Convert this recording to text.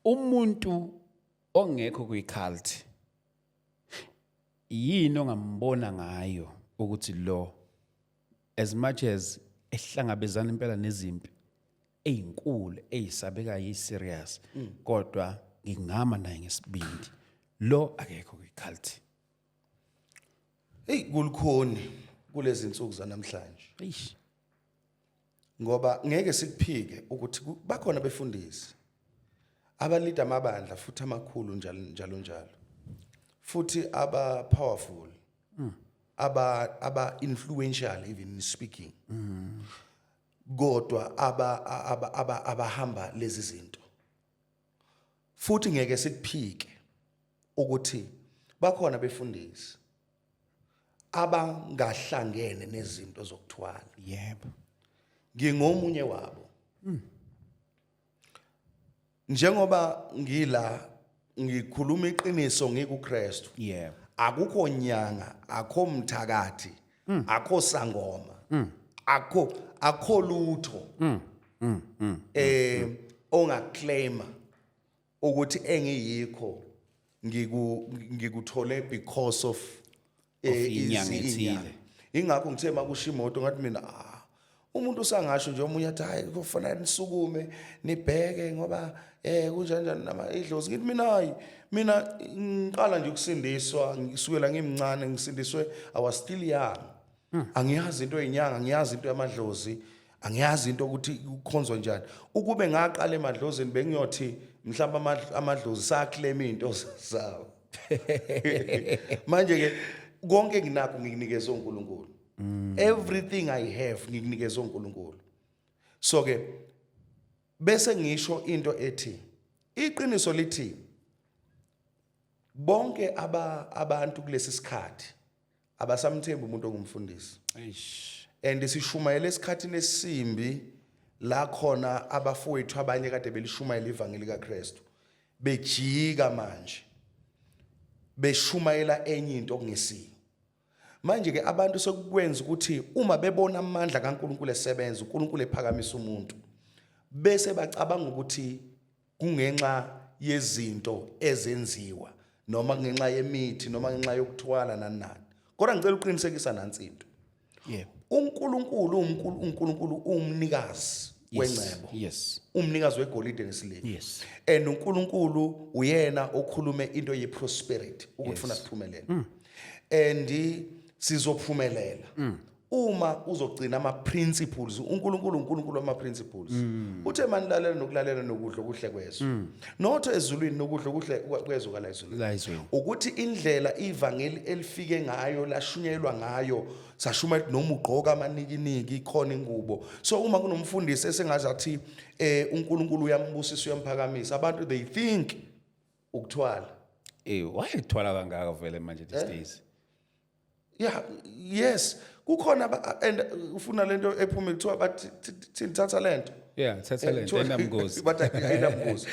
umuntu ongekho kwi-cult yini ongambona ngayo ukuthi lo as much as ehlangabezana impela nezimpi ezinkulu ezisabekayo eziserious kodwa ngingama naye ngesibindi lo akekho kwi-cult. Hey kulukhoni kulezi insuku zanamhlanje. Eish. Ngoba ngeke sikuphike ukuthi bakhona befundisi abalida amabandla futhi amakhulu njalo futhi aba powerful aba influential even in speaking kodwa abahamba lezi zinto futhi ngeke sikuphike ukuthi bakhona befundisi abangahlangene nezinto zokuthwala. Yebo. Ngingomunye wabo. Njengoba ngila ngikhuluma iqiniso ngikuKristu. Yebo. Akukho nyanga, akho mthakathi, akho sangoma. Akho lutho. Ongaclaima ukuthi engiyikho ngikuthole because of inyanga ethile. Ingakho ngithe makusha imoto ngathi mina umuntu usangasho nje omunye athi hayi kufanele nisukume nibheke ngoba kunjani nama idlozi ngithi mina ngiqala nje ukusindiswa ngisukela ngimncane ngisindiswe I was still young. Angiyazi into ezinyanga angiyazi into yamadlozi angiyazi into ukuthi kukhonzwa njani ukube ngaqala emadlozini bengiyothi mhlawumbe amadlozi saclaim into zawo. Manje ke konke nginakho ngikunikeza uNkulunkulu. Everything I have ngikunikeza uNkulunkulu. So ke bese ngisho into ethi iqiniso lithi bonke abantu kulesi sikhathi abasamthemba umuntu ongumfundisi. Eish. And sishumayela esikhathini esimbi la khona abafowethu abanye kade belishumayela ivangeli kaKristu bejika manje beshumayela enye into okungesiyo. Manje ke abantu sokukwenza ukuthi uma bebona amandla kaNkulunkulu esebenza uNkulunkulu ephakamisa umuntu bese bacabanga ukuthi kungenxa yezinto ezenziwa noma ngenxa yemithi noma ngenxa yokuthwala nani. Kodwa ngicela uqinisekisa nansi into. Yebo. uNkulunkulu umnikazi wengcebo. Yes. Umnikazi wegolide nesiliva. Yes. And uNkulunkulu uyena okhulume into ye prosperity ukuthi ufuna siphumelele. And sizophumelela uma uzogcina ama principles. uNkulunkulu ama principles. Uthe manilalela nokulalela nokudla okuhle kwezo. Not ezulwini nokudla okuhle kwezo kala ezulwini. Ukuthi indlela ivangeli elifike ngayo lashunyelwa ngayo sashuma noma ugqoka amanikiniki ikhona ingubo. So uma kunomfundisi esengazathi uNkulunkulu uyambusisa uyamaphakamisa abantu they think ukuthwala. Why ethwala kangaka vele manje these days? Yeah, yes. Kukhona and ufuna lento ephuma kuthiwa bathi thatha lento. Yeah, thatha lento enamgozi. Bathi ayinamgozi.